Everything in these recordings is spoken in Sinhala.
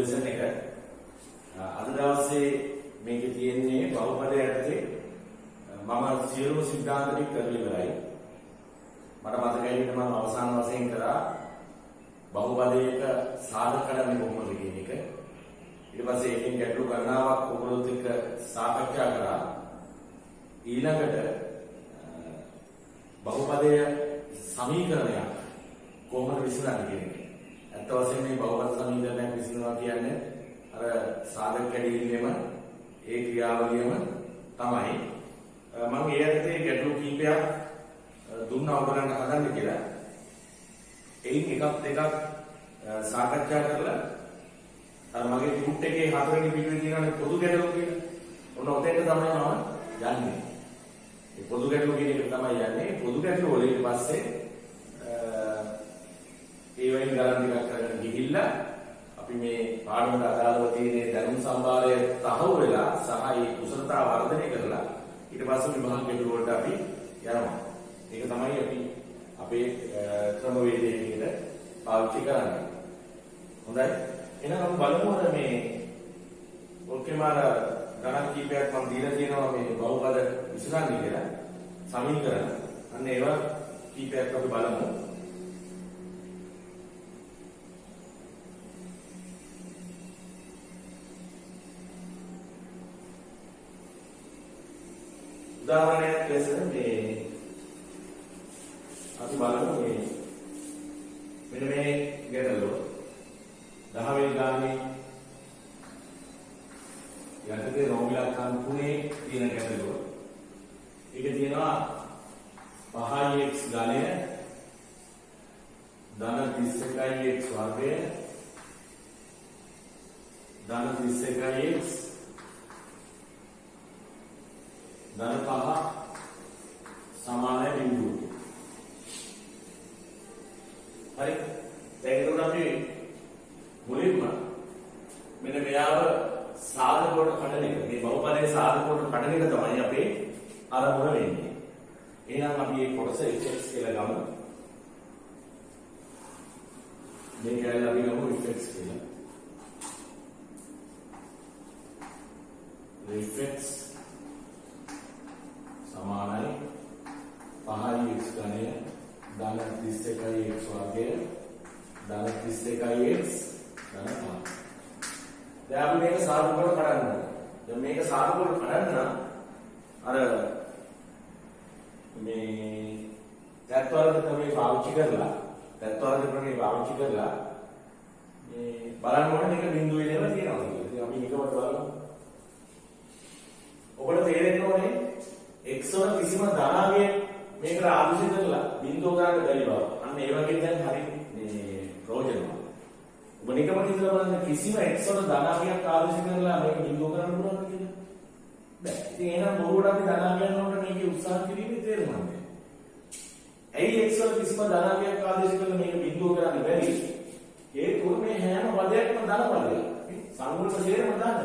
lesson එක අද දවසේ මේකේ තියෙන්නේ බහුපදය යටතේ මම සියලුම සිද්ධාන්ත ටික කරලා ඉවරයි. මට මතකයි මම අවසාන වශයෙන් කරා බහුපදයක සාධක කරන්නේ කොහොමද කියන එක. ඊට පස්සේ ඒකෙන් ගැටලු ගණනාවක් ඔයගොල්ලොත් එක්ක සාකච්ඡා කරා. ඊළඟට බහුපදය සමීකරණයක් කොහොමද විසඳන්නේ කියන එක. ඇත්ත වශයෙන්ම මේ බහුපද සමීකරණයක් විසඳනවා කියන්නේ අර සාධක කැඩීමේම ඒ ක්‍රියාවලියම තමයි. මම ඒ යටතේ ගැටලු කීපයක් දුන්නා ඔයගලන්ට හදන්න කියලා. එයින් එකක් දෙකක් සාකච්ඡා කරලා අර මගේ ටූට් එකේ හතරවෙනි පිටුවේ තියෙනනේ පොදු ගැටලු කියලා. ඔන්න ඔතෙන්ට තමයි මම යන්නේ. මේ පොදු ගැටලු කියන එක තමයි යන්නේ. පොදු ගැටලු වල ඊට පස්සේ ඒ වයින් ගණන් ටිකක් කරගෙන ගිහිල්ලා අපි මේ පාඩමට අදාළව තියෙන දැනුම් සම්භාරය තහවුරු වෙලා සහ ඒ කුසලතා වර්ධනය කරලා ඊට පස්සේ විභාග ගැටලු වලට අපි යනවා. ඒක තමයි අපි අපේ ක්‍රමවේදය විදිහට පාවිච්චි කරන්නේ. හොඳයි. එහෙනම් අපි බලමු අර මේ ඔක්කේමාර ගණන් කීපයක් මම දීලා තියෙනවා මේ බහුපද විසඳන්නේ කියලා. සමීකරණ. අන්න ඒවා කීපයක් අපි බලමු. උදාහරණයක් ලෙස මේ අපි බලමු මේ මෙන්න මේ ගැටලුව 10 වෙනි ගානේ යටතේ රෝමිලාකාන් 3 තියෙන ගැටලුව. ඒක තියෙනවා 5x ඝනය ධන 31x වර්ගය ධන 31x ධන 5 සමානයි බිඳුව. හරි. දැන් අපි මුලින්ම මෙන්න මෙයාව සාධක වලට කඩන එක. මේ බහුපදයේ සාධක වලට කඩන එක තමයි අපේ අරමුණ වෙන්නේ. එහෙනම් අපි මේ කොටස fx කියලා ගමු. මේක ඇවිල්ලා අපි ගමු fx කියලා. fx සමානයි 5x ඝනය ධන 31x වර්ගය ධන 31x ධන 5. දැන් අපි මේක සාධක වලට කඩන්න ඕනේ. දැන් මේක සාධක වලට කඩන්න අර මේ තත්වරක ක්‍රමයේ පාවිච්චි කරලා මේ බලන්න ඕනේ මේක බිඳුවේ නේද තියෙනවා කියලා. ඉතින් අපි එකවට බලමු. ඔබට තේරෙන්න ඕනේ x වල කිසිම ධනාංගයක් මේකට ආදේශ කරලා බිඳුව ගන්න බැරි බව. අන්න ඒ වගේ දැන් හරි මේ ප්‍රයෝජනවත්. ඔබ නිකම්ම හිතලා බලන්න කිසිම x වල ධනාංගයක් ආදේශ කරලා මේක බිඳුව කරන්න පුළුවන්ද කියලා. බැහැ. ඉතින් එහෙනම් බොරුවට අපි ධනාංගයන් වලට මේකේ උත්සාහ කිරීමේ තේරුම නැහැ. ඇයි x වල කිසිම ධනාංගයක් ආදේශ කරලා මේක බිඳුව කරන්න බැරි? හේතුව මේ හැම පදයක්ම ධන පදයක්. සංගුණ සේරම ධන.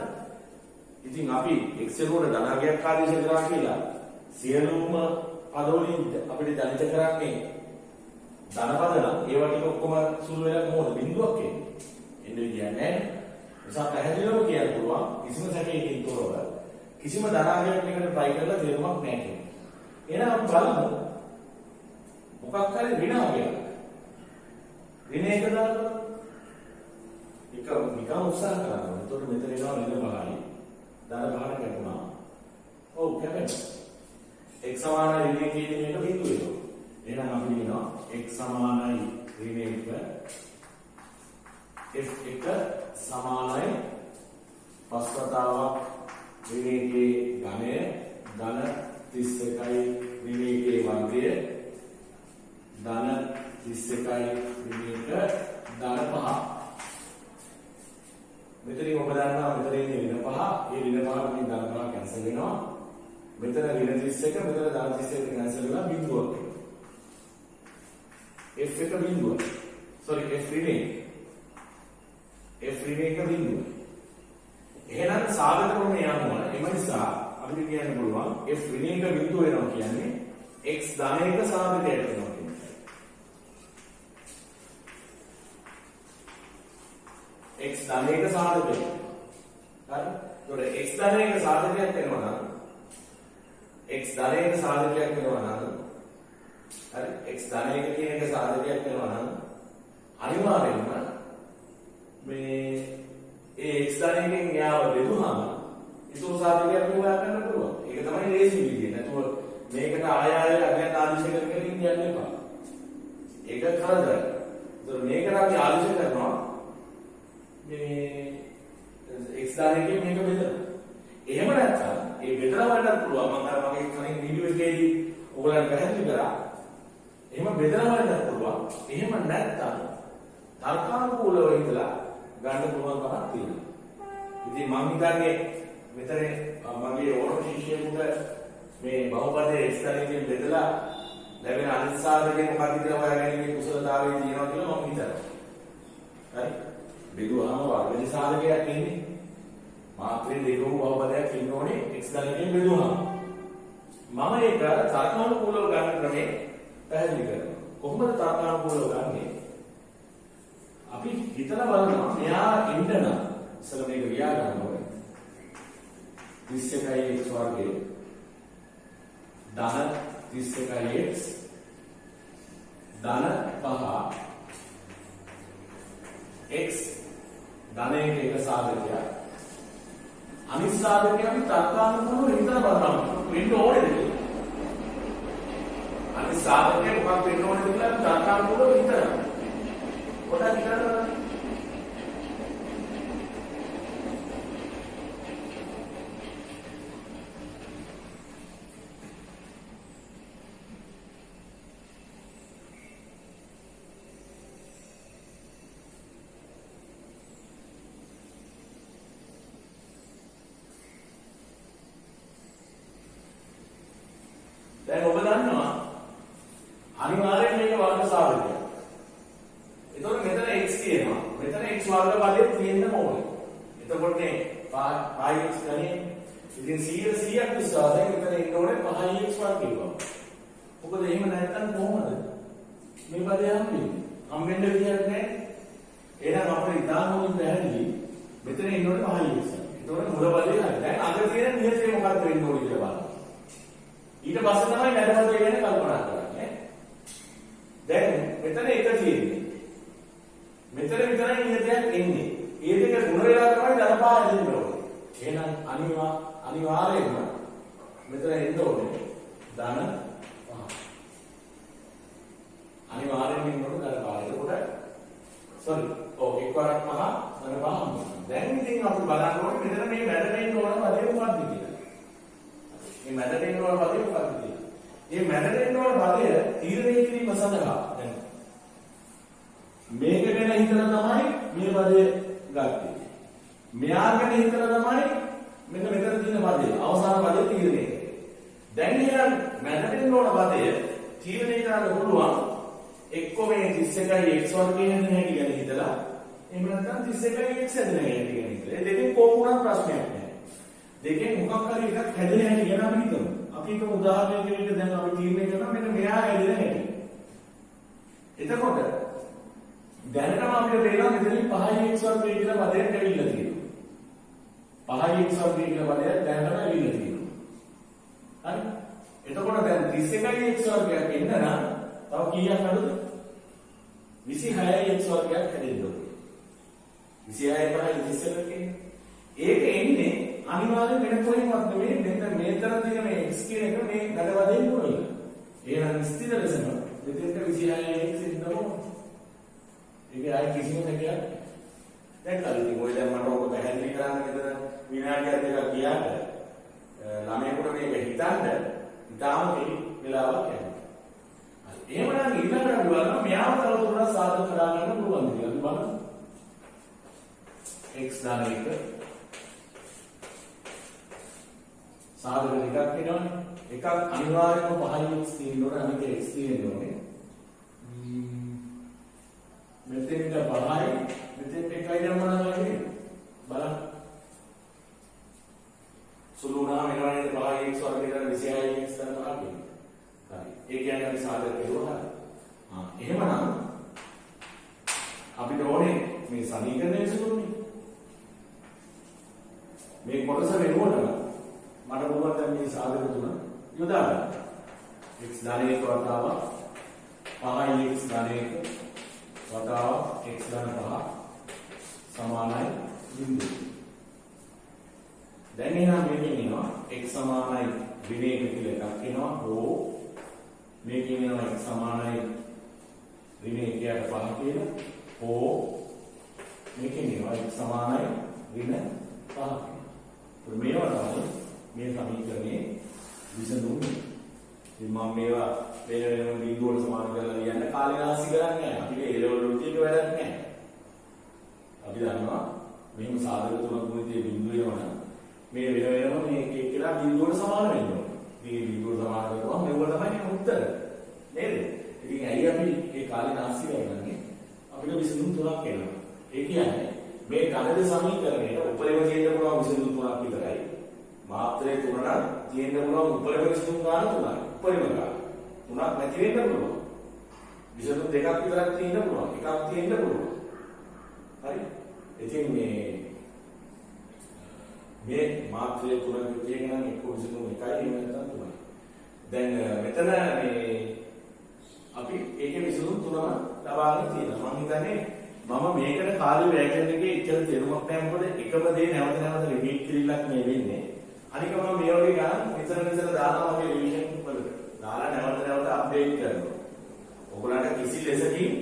ඉතින් අපි x වල ධනාංගයක් ආදේශ කරා කියලා සියලුම පදවලින් අපිට දැනිට කරන්නේ ධනපද නම් ඒවා ටික ඔක්කොම සුළු වෙලා කොහොමද බිඳුවක් එන්නේ? එන්නේ කියන්නේ නිසා පැහැදිලිවම කියන්න පුළුවන් කිසිම සැකයකින් තොරව කිසිම ධනාංගයක් එකට try කරලා තේරුමක් නැහැ කියන්නේ. එහෙනම් අපි බලමු මොකක් හරි ඍණාංගයක්. ඍණ එක දාලා එක නිකන් උත්සාහ කරනවා. එතකොට මෙතන එනවා ඍණ 5යි. ධන 5ට කැපුණා. ඔව් කැපෙනවා. x සමානයි ඍණ කියන එක බිඳුව වෙනවා. එහෙනම් අපි කියනවා x සමානයි ඍණ 1 f1 සමානයි පස්වතාවක් ඍණ 1 ඝනය ධන 31යි ඍණ 1 වර්ගය ධන 31යි ඍණ 1 ධන 5. මෙතනින් ඔබ දන්නවා මෙතන ඉන්නේ ඍණ 5. ඒ ඍණ 5 වලින් ධන 5 කැන්සල් වෙනවා. මෙතන ඍණ 31 මෙතන ධන 31 කැන්සල් වෙලා බිඳුවක් එනවා. f1 බිඳුව. sorry f ඍණ 1 බිඳුව. එහෙනම් සාධක ක්‍රමය යනවා. එම නිසා අපිට කියන්න පුළුවන් f ඍණ 1 බිඳුව වෙනවා කියන්නේ x ධන 1 සාධකයට වෙනවා කියන්නේ. x ධනයක සාධකයක්. හරි? ඒතකොට x ධනයක සාධකයක් වෙනවා නම් x ධනයක සාධකයක් වෙනවා නම් හරි x ධනයක කියන එක සාධකයක් වෙනවා නම් අනිවාර්යෙන්ම මේ ඒ x ධනයකින් යාව බෙදුවාම ඉතුරු සාධකයක් හොයා ගන්න පුළුවන්. ඒක තමයි ලේසි විදිය. නැතුව මේකට ආය අගයන් ආදිශ කරගෙන යන්න එපා. ඒක කරදරයි. ඒතර මේකට අපි ආදිශ කරනවා මේ x ධනයකින් මේක බෙදලා. එහෙම නැත්නම් ඒ බෙදලා වලට පුළුවන්. මම අර මගේ කලින් වීඩියෝ එකේදී ඔයගොල්ලන්ට පැහැදිලි කරා. එහෙම බෙදලා වලට පුළුවන්. එහෙම නැත්නම් තර්කානුකූලව ඉඳලා ගන්න පුළුවන් කමක් තියෙනවා. ඉතින් මම හිතන්නේ මෙතන මගේ ඕනම ශිෂ්‍යයෙකුට මේ බහුපදයේ x ධනයකින් බෙදලා ලැබෙන අනිත් සාධකේ මොකක්ද කියලා හොයාගැනීමේ කුසලතාවය තියෙනවා කියලා මම හිතනවා. හරි? බෙදුවාම වර්ගජ සාධකයක් ඉන්නේ. මාත්‍රේ දෙකම බහුපදයක් ඉන්න ඕනේ x ධනයකින් බෙදුවාම. මම ඒක තර්කානුකූලව ගන්න ක්‍රමේ පැහැදිලි කරනවා. කොහොමද තර්කානුකූලව ගන්නේ? අපි හිතලා බලනවා මෙයා ඉන්න නම් ඉස්සෙල්ලා මේක ලියා ගන්න ඕනේ. 31x වර්ගයේ ධන 31x ධන 5 x ධනයක එක සාධකයක් අනිත් සාධකය අපි තර්කානුකූලව හිතලා බලනවා වෙන්න ඕනේද කියලා. අනිත් සාධකය මොකක්ද වෙන්න ඕනේද කියලා අපි තර්කානුකූලව හිතනවා. පොඩ්ඩක් හිතලා බලන්න. දැන් ඔබ දන්නවා අනිවාර්යෙන් මේක වර්ග සාධකයක්. එතකොට මෙතන x තියෙනවා. මෙතන x වර්ග පදේ තියෙන්න ඕනේ. එතකොට මේ 5x ගන්නේ ඉතින් 100ක් විශ්වාසයෙන් මෙතන ඉන්න ඕනේ 5x වර්ගය බව. මොකද එහෙම නැත්නම් කොහොමද මේ පදේ හම්බෙන්නේ? හම්බෙන්න විදියක් නැහැ. එහෙනම් අපිට ඉතාලමුලින් පැහැදිලි මෙතන ඉන්න ඕනේ 5x. එතකොට මුල පදේ හරි. දැන් අග තියෙන නියතේ මොකක්ද වෙන්න ඕනේ කියලා බලන්න. ඊට පස්සේ තමයි මැදපදේ ගැන කල්පනා කරන්නේ. දැන් මෙතන එක තියෙන්නේ. මෙතන විතරයි නියතයක් එන්නේ. ඒ දෙක ගුණ වෙලා තමයි ධනපා හැදෙන්න ඕනේ. එහෙනම් අනිවාර්යයෙන්ම මෙතන එන්න ඕනේ ධන 5. අනිවාර්යයෙන්ම එන්න ඕනේ ධනපා. එතකොට sorry. එකවරක් 5 ධනපා හම්බුනා. දැන් ඉතින් අපි බලන්න ඕනේ මෙතන මේ මැදට එන්න ඕන පදේ මොකක්ද කියලා. මේ මැදට එන්න ඕන පදේ මොකක්ද කියලා. මේ මැදට එන්න ඕන පදය තීරණය කිරීම සඳහා දැන් මේක ගැන හිතලා තමයි මේ පදේ ගත්තේ. මෙයා ගැන හිතලා තමයි මෙන්න මෙතන තියෙන පදේ අවසාන පදේ තීරණය කරේ. දැන් එහෙනම් මැදට එන්න ඕන පදය තීරණය කරන්න පුළුවන් එක්ක මේ 31යි x වර්ගය හැදෙන හැටි ගැන හිතලා එහෙම නැත්නම් 31යි x හැදෙන හැටි ගැන හිතලා. ඒ දෙකෙන් කොහොමුණත් ප්‍රශ්නයක් නැහැ. දෙකෙන් මොකක් හරි එකක් හැදෙන හැටි ගැන අපි හිතමු. අපි හිතමු උදාහරණයකට දැන් අපි තීරණය කරනවා මෙන්න මෙයා හැදෙන හැටි. එතකොට දැනටම අපිට පේනවා මෙතනින් 5x වර්ගය කියලා පදයක් ඇවිල්ලා තියෙනවා. 5x වර්ගය කියලා පදයක් දැනටම ඇවිල්ලා තියෙනවා. හරි? එතකොට දැන් 31x වර්ගයක් එන්න නම් තව කීයක් අඩුද? 26x වර්ගයක් හැදෙන්න ඕනේ. 26 5 27 කියන්නේ. ඒක එන්නේ අනිවාර්යෙන් වෙන කොහෙවත් නෙමෙයි මෙතන මේතර තියෙන මේ x කියන එක මේ ගඩවදෙන් මොනවද? එහෙනම් ස්ථිර ලෙසම මෙතෙන්ට 26x ඉන්න ඕනේ. ඒක ආයි කිසිම දෙයක් දැන් කලින් ඔය දැන් මට ඔක පැහැදිලි කරන්න මෙතන විනාඩියක් දෙකක් ගියාට ළමයෙකුට මේක හිතන්න ඉතාලම කෙටි වෙලාවක් යනවා. හරි. එහෙමනම් ඊළඟට අපි බලනවා මෙයාව තවදුරටත් සාධක කරා ගන්න පුළුවන්ද කියලා. අපි බලමු. x ධනයක සාධක දෙකක් වෙනවනේ. එකක් අනිවාර්යයෙන්ම 5x තියෙන්න ඕනේ අනික x තියෙන්න ඕනේ. මෙතෙන්ට 5යි මෙතෙන්ට 1යි නම් මොනවද වෙන්නේ? බලන්න. සුළු වුණාම එනවා නේද 5x වර්ගයට 26x ගන්න හරි. ඒ කියන්නේ අපි සාධක කෙරුවා හරි. එහෙමනම් අපිට ඕනේ මේ සමීකරණය විසඳුනේ. මේ කොටස වෙනුවට මට පුළුවන් දැන් මේ සාධක තුන යොදා ගන්න. x ධන 1 වතාවක් 5යි x ධන 1 වතාවක් x ධන 5 සමානයි 0. දැන් එහෙනම් මේකෙන් එනවා x සමානයි ඍණ 1 කියලා එකක් එනවා. ඕ මේකෙන් එනවා x සමානයි ඍණ 1ට 5 කියලා. ඕ මේකෙන් එනවා x සමානයි ඍණ 5 කියලා. මේවා තමයි මේ සමීකරණයේ විසඳුම. ඉතින් මම මේවා වෙන වෙනම බිඳුව වල සමාන කරලා ලියන්න කාලේ නාස්ති කරන්නේ නැහැ. අපිට ඒ ලෙවල් වලට ඒක වැඩක් නැහැ. අපි දන්නවා මෙහෙම සාධක තුනක් ගුණිතයේ බිඳුව වෙනවනම් මේ වෙන වෙනම මේ එක එක කියලා බිඳුව වල සමාන වෙන්න ඕනේ. මේ බිඳුව වල සමාන කරනවා මේක තමයි උත්තර. නේද? ඉතින් ඇයි අපි මේ කාලේ නාස්ති කරන්නේ? අපිට විසඳුම් තුනක් එනවා. ඒ කියන්නේ මේ ගණිත සමීකරණයට උපරිම තියෙන්න පුළුවන් විසඳුම් තුනක් විතරයි. මාත්‍රේ තුන නම් තියෙන්න පුළුවන් උපරිම විසඳුම් ගන්න තුනයි. උපරිම ගන්න. තුනක් නැති වෙන්න පුළුවන්. විසඳුම් දෙකක් විතරක් තියෙන්න පුළුවන්. එකක් තියෙන්න පුළුවන්. හරි? ඉතින් මේ මාත්‍රේ තුනක් තියෙන නම් එක්ක විසඳුම් එකයි එහෙම නැත්නම් තුනයි. දැන් මෙතන මේ අපි ඒකේ විසඳුම් තුනම ලබාගෙන තියෙනවා. මම හිතන්නේ මම මේකට කාලේ වැය කරන එකේ ඉච්ඡර තේරුමක් නැහැ. මොකද එකම දේ නැවත නැවත රිපීට් කිරීමක් මේ වෙන්නේ. අනික මම මේ වගේ ගන්න විතර දානවා මගේ රිවිෂන් වලට. දාලා නැවත නැවත අප්ඩේට් කරනවා. ඔයගොල්ලන්ට කිසි ලෙසකින්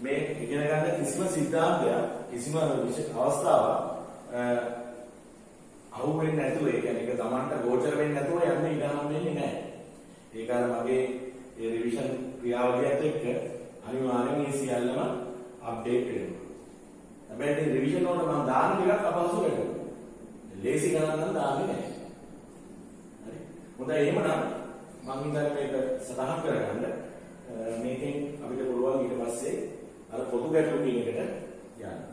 මේ ඉගෙන ගන්න කිසිම සිද්ධාන්තයක් කිසිම අවස්ථාවක් අහු වෙන්නේ නැතුව ඒ කියන්නේ ඒක Tamanට ගෝචර වෙන්නේ නැතුව යන්න ඉඩ හම්බෙන්නේ නැහැ. ඒක අර මගේ ඒ රිවිෂන් ක්‍රියාවලියත් එක්ක අනිවාර්යෙන් මේ සියල්ලම අප්ඩේට් වෙනවා. හැබැයි මේ රිවිෂන් වල මම දාන ටිකක් අපහසු වෙනවා. ලේසි ගණන් නම් දාන්නේ නැහැ. හරි. හොඳයි එහෙමනම් මම හිතන්නේ මේක සටහන් කරගන්න මේකෙන් අපිට පුළුවන් ඊට පස්සේ අර පොදු ගැටලු කියන එකට යන්න.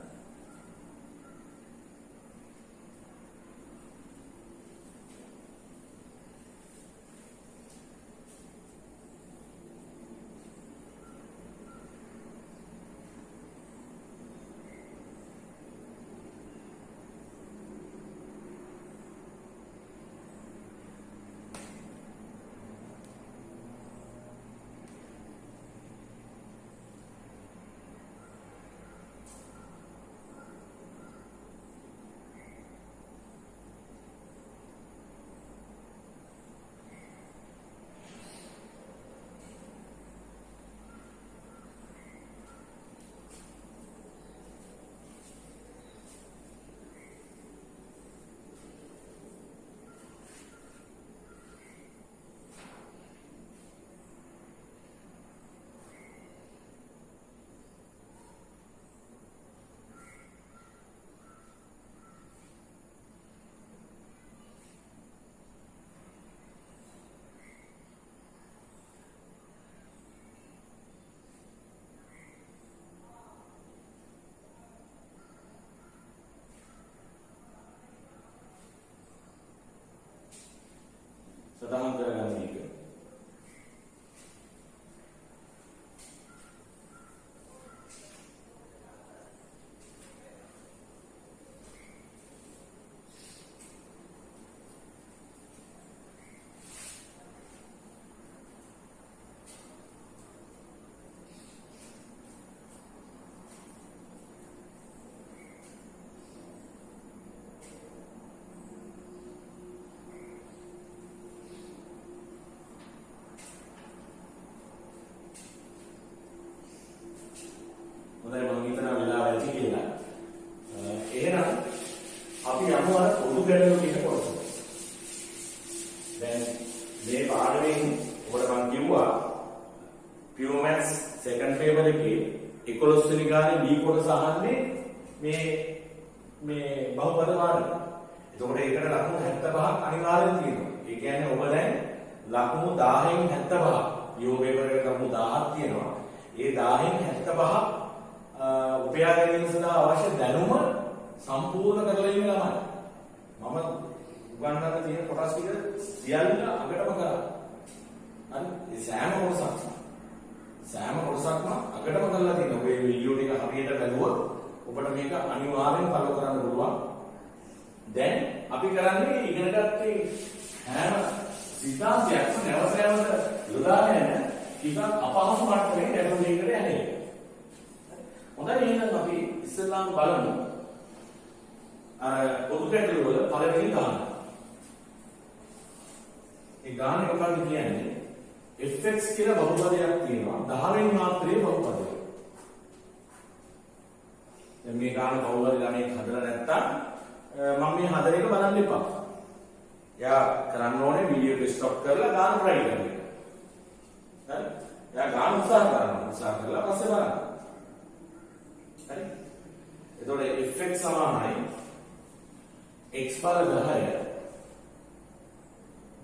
සටහන් කරගන්න එක. හොඳයි මම හිතනවා වෙලාව ඇති කියලා. එහෙනම් අපි යමු අර පොදු ගැටලු කියන කොටස. දැන් මේ පාඩමෙන් ඔබට මම කිව්වා pure maths second paper එකේ 11 වෙනි ගානේ B කොටස අහන්නේ මේ බහුපද පාඩම. එතකොට ඒකට ලකුණු 75ක් අනිවාර්යෙන් තියෙනවා. ඒ කියන්නේ ඔබ දැන් ලකුණු 10න් 75ක් pure paper එකට ලකුණු 10ක් තියෙනවා. ඒ 10න් 75ක් උපයා ගැනීම සඳහා අවශ්‍ය දැනුම සම්පූර්ණ කරලා ඉන්න ළමයි. මම උගන්වන්න තියෙන කොටස් ටික සියල්ල අගටම කරා. හරි? ඒ සෑම කොටසක්ම අගටම කරලා තියෙනවා. ඔය වීඩියෝ ටික හරියට බැලුවොත් ඔබට මේක අනිවාර්යෙන් ෆලෝ කරන්න පුළුවන්. දැන් අපි කරන්නේ ඉගෙන ගත්තේ හැම සිතාන්තයක්ම නැවත නැවත යොදාගෙන ටිකක් අපහසු මට්ටමේ ගැටලු දෙකට යන්නේ. හොඳයි එහෙනම් අපි ඉස්සෙල්ලාම බලමු අර පොදු ගැටලු වල පළවෙනි ගාන. ඒ ගානේ මොකක්ද කියන්නේ? fx කියලා බහුපදයක් තියෙනවා 10 වෙනි මාත්‍රයේ බහුපදයක්. දැන් මේ ගාන කවුරු හරි ළමෙක් හදලා නැත්තම් මම මේ හදන එක බලන්න එපා. යා කරන්න ඕනේ වීඩියෝ එක ස්ටොප් කරලා ගාන try කරන්න. හරි? යා ගාන උත්සාහ කරලා පස්සේ බලන්න. හරි? එතකොට fx සමානයි x බල 10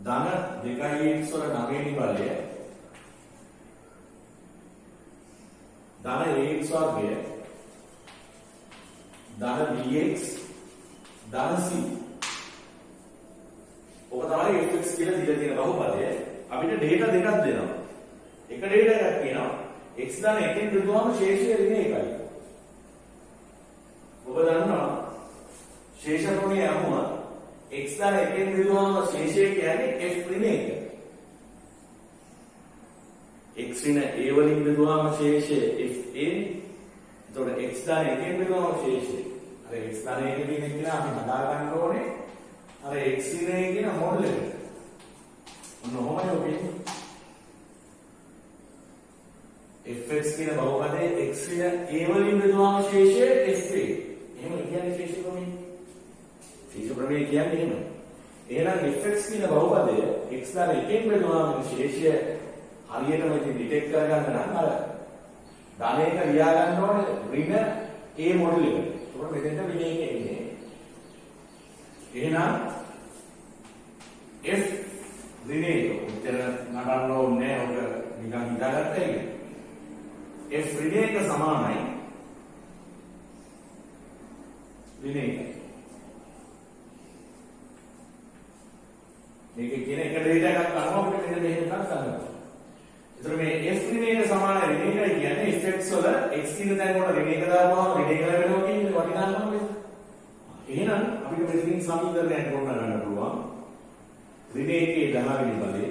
ධන 2x වල 9 වෙනි බලය ධන ax වර්ගය ධන bx ධන c ඔක තමයි fx කියලා දීලා තියෙන බහුපදය. අපිට ඩේටා දෙකක් දෙනවා. එක ඩේටා එකක් කියනවා x ධන 1ෙන් බෙදුවාම ශේෂය ඍණ 1යි. ඔබ දන්නවා ශේෂ ක්‍රමයේ අනුව x ධන 1ෙන් බෙදුවාම ශේෂය කියන්නේ f ඍණ 1. x ඍණ a වලින් බෙදුවාම ශේෂය fa. එතකොට x ධන 1ෙන් බෙදුවාම ශේෂය අර x ධන 1 කියන එක අපි හදා ගන්න ඕනේ. අර x ඍණ 1 කියන මොඩල් එක. ඔන්න ඔහොමයි ඔබේ fx කියන බහුපදයේ x ඍණ a වලින් බෙදුවාම ශේෂය fa. එහෙම කියන්නේ ශේෂ ක්‍රමය. ශේෂ ක්‍රමය කියන්නේ එහෙම. එහෙනම් fx කියන බහුපදය x ධන 1ෙන් බෙදුවාම ශේෂය හරියටම ඉතින් ඩිටෙක්ට් කරගන්න නම් අර ධන එක ලියා ගන්න ඕනේ ඍණ a මොඩල් එක. ඒකට මෙතෙන්ට ඍණ 1 එන්නේ. එහෙනම් f ඍණ 1 උත්තර නඩන්න ඕනේ ඔක නිකන් හිතාගත්තා ඒක. f ඍණ 1 සමානයි ඍණ 1. මේක කියන එක ඩේටා එකක් අරම අපිට මෙන්න මෙහෙම එකක් ගන්නවා. ඒතර මේ f ඍණ 1 සමාන ඍණ 1යි කියන්නේ fx වල x කියන තැන වල ඍණ 1 දාපුවාම ඍණ 1 ලැබෙනවා කියන්නේ වටිනාකම නේද? එහෙනම් අපිට මෙතනින් සමීකරණයක් ගොඩනගා ගන්න පුළුවන්. ඍණ 1 10 වෙනි බලය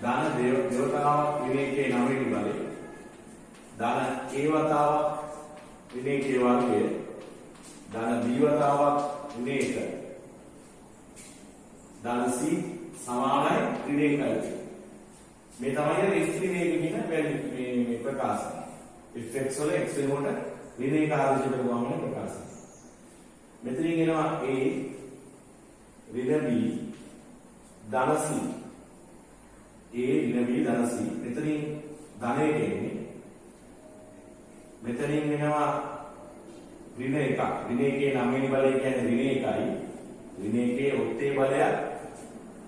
ධන දේවතාවක් ඍණ 1 9 වෙනි බලය ධන a වතාවක් ඍණ 1 වර්ගය ධන b වතාවක් ඍණ 1 ධන c සමානයි ඍණ 1යි. මේ තමයි f ඍණ 1 කියන මේ ප්‍රකාශය. fx වල x වෙනකොට ඍණ 1 ආදේශ කරපුවාම වෙන ප්‍රකාශය. මෙතනින් එනවා a ඍණ b ධන c a ඍණ b ධන c මෙතනින් ධන 1 එන්නේ. මෙතනින් එනවා ඍණ 1 ඍණ 1 9 වෙනි බලය කියන්නේ ඍණ 1යි. ඍණ 1 ඔත්තේ බලය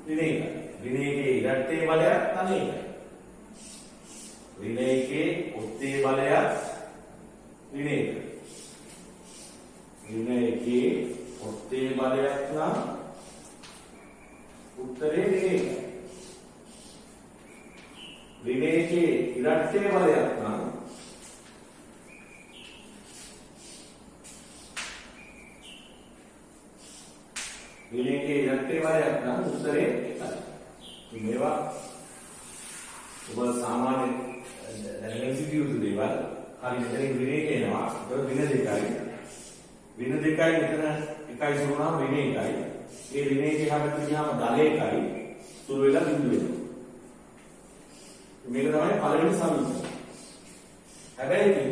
ඍණ 1යි. ඍණ 1 ඉරට්ටේ බලය ධන 1යි. ඍණ 1 ඔත්තේ බලය ඍණ 1යි. ඍණ 1 ඔත්තේ බලයක් නම් උත්තරේ ඍණ 1යි. ඍණ 1 ඉරට්ටේ බලයක් නම් ඍණ 1 ඉරට්ටේ බලයක් නම් උත්තරේ 1යි. මේවා ඔබ සාමාන්‍ය දැනගෙන සිටිය යුතු දේවල්. හරි මෙතන ඍණ 1 එනවා. ඒක ඍණ 2යි. ඍණ 2යි මෙතන 1යි සුරුනාම ඍණ 1යි. ඒ ඍණ 1 එහාට ගියාම ධන 1යි සුරු වෙලා බිඳු වෙනවා. මේක තමයි පළවෙනි සමීකරණය. හැබැයි ඉතින්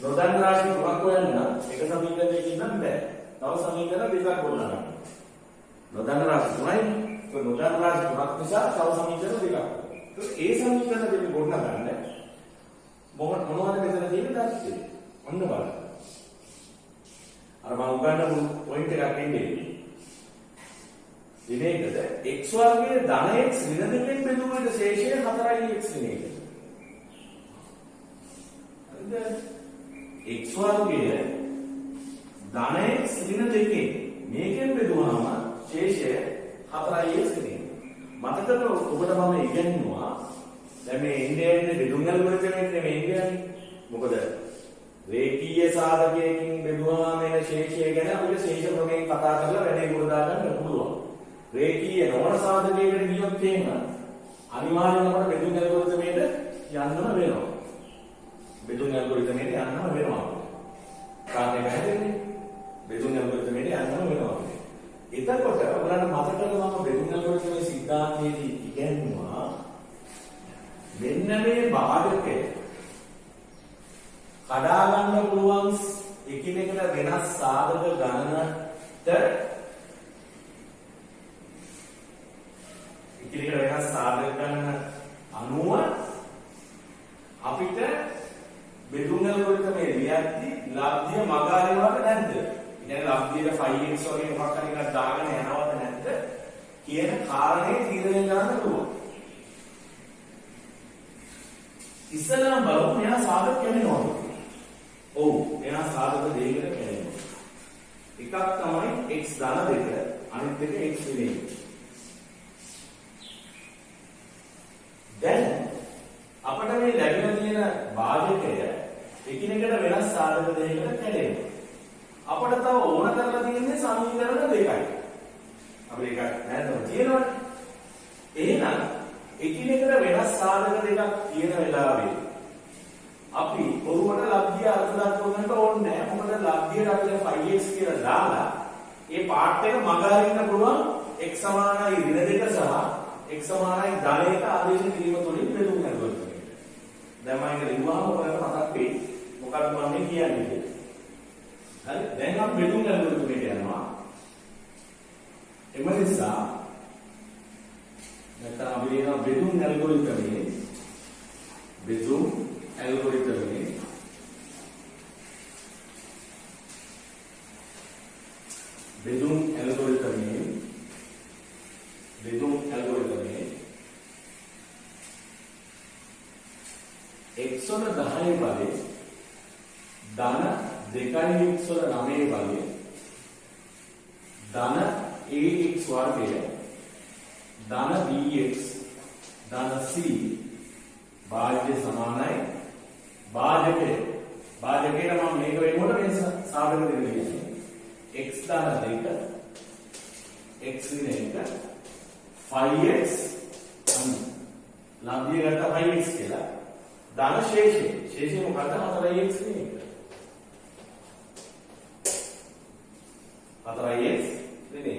නොදන්න රාශි තුනක් හොයන්න එක සමීකරණයකින් නම් බෑ. තව සමීකරණ දෙකක් ගොඩනගන්න. නොදන්න රාශි තුනයි. ඒක නොදන්න රාශි තුනක් නිසා තව සමීකරණ දෙකක්. ඒ සමීකරණ දෙක ගොඩනගන්න මොනවද මෙතන තියෙන தත්ත්වය? ඔන්න බලන්න. අර මම උගන්වපු පොයින්ට් එකක් එන්නේ. දිනේකද x වර්ගයේ ධන x ඍණ 2කින් බෙදුව එක ශේෂය 4යි x ඍණ 1. හරිද? x වර්ගයේ ධන x ඍණ 2කින් මේකෙන් බෙදුවාම ශේෂය 4යි x ඍණ 1. මතකද ඔබට මම ඉගෙනුවා දැන් මේ ඉන්දියාවේ බෙදුම් වල වර්ගයෙන් නෙමෙයි ඉන්නේ. මොකද රේඛීය සාධකයකින් බෙදුවාම එන ශේෂය ගැන අපිට ශේෂ ප්‍රමේය කතා කරලා වැඩේ පුරදා ගන්න පුළුවන්. රේඛීය නොවන සාධකයකට ගියොත් එහෙම අනිවාර්යයෙන්ම අපට බෙදුම් ඇල්ගොරිතමයට යන්නම වෙනවා. බෙදුම් ඇල්ගොරිතමයට යන්නම වෙනවා. කාරණේ පැහැදිලිනේ? බෙදුම් ඇල්ගොරිතමයට යන්නම වෙනවා. එතකොට ඔයාලට මතකද මම බෙදුම් ඇල්ගොරිතමේ සිද්ධාන්තයේදී ඉගෙනුවා මෙන්න මේ භාජකය කඩා ගන්න පුළුවන් එකිනෙකට වෙනස් සාධක ගණනට එකිනෙකට වෙනස් සාධක ගණන අනුව අපිට බෙදුම් ඇල්ගොරිතමේ ලියද්දී ලබ්ධිය මගහරිනවද නැද්ද? ඉතින් ලබ්ධියට 5x වගේ මොකක් හරි එකක් දාගෙන යනවද නැද්ද කියන කාරණේ තීරණය කරන්න පුළුවන්. ඉස්සෙල්ලාම බලමු මෙයා සාධක කැඩෙනවද? ඔව් එයා සාධක දෙකකට කැඩෙනවා. එකක් තමයි x ධන දෙක අනිත් එක x ඍණ. දැන් අපිට මේ ලැබිලා තියෙන භාජකය එකිනෙකට වෙනස් සාධක දෙකකට කැඩෙනවා. අපිට තව ඕන කරලා තියෙන්නේ සමීකරණ දෙකයි. අපිට එකක් නෑනෝ තියෙනවනේ. එහෙනම් එකිනෙකට වෙනස් සාධක දෙකක් තියෙන වෙලාවේ අපි ඔරුවට ලබ්ධිය අර්ථ දක්වන්නට ඕනේ නෑ. මොකද ලබ්ධියට අපිට 5x කියලා දාලා ඒ පාර්ට් එක මගහරින්න පුළුවන් x සමානයි ඍණ දෙක සහ x සමානයි ධන එක ආදේශ කිරීම තුළින් බෙදුම් කරගන්නවා. දැන් මම ඒක ලිව්වහම ඔයාලට මතක් වෙයි මොකක්ද මම කියන්නේ කියලා. හරි දැන් අපි බෙදුම් ඇල්ගොරිතමයට යනවා. එම නිසා නැත්නම් අපි කියනවා බෙදුම් ඇල්ගොරිතමේ බෙදුම් ඇල්ගොරිතමේ x වල 10 බලය ධන 2x වල 9 බලය ධන ax වර්ගය ධන bx ධන c භාජ්‍ය සමානයි භාජකයට මම මේක වෙනකොට මේ සාධක දෙක කියන්නේ x ධන 2 x ඍණ 1 5x ලබ්ධිය ගත්ත 5x කියලා ධන ශේෂය මොකක්ද 4x නේ 4x නේ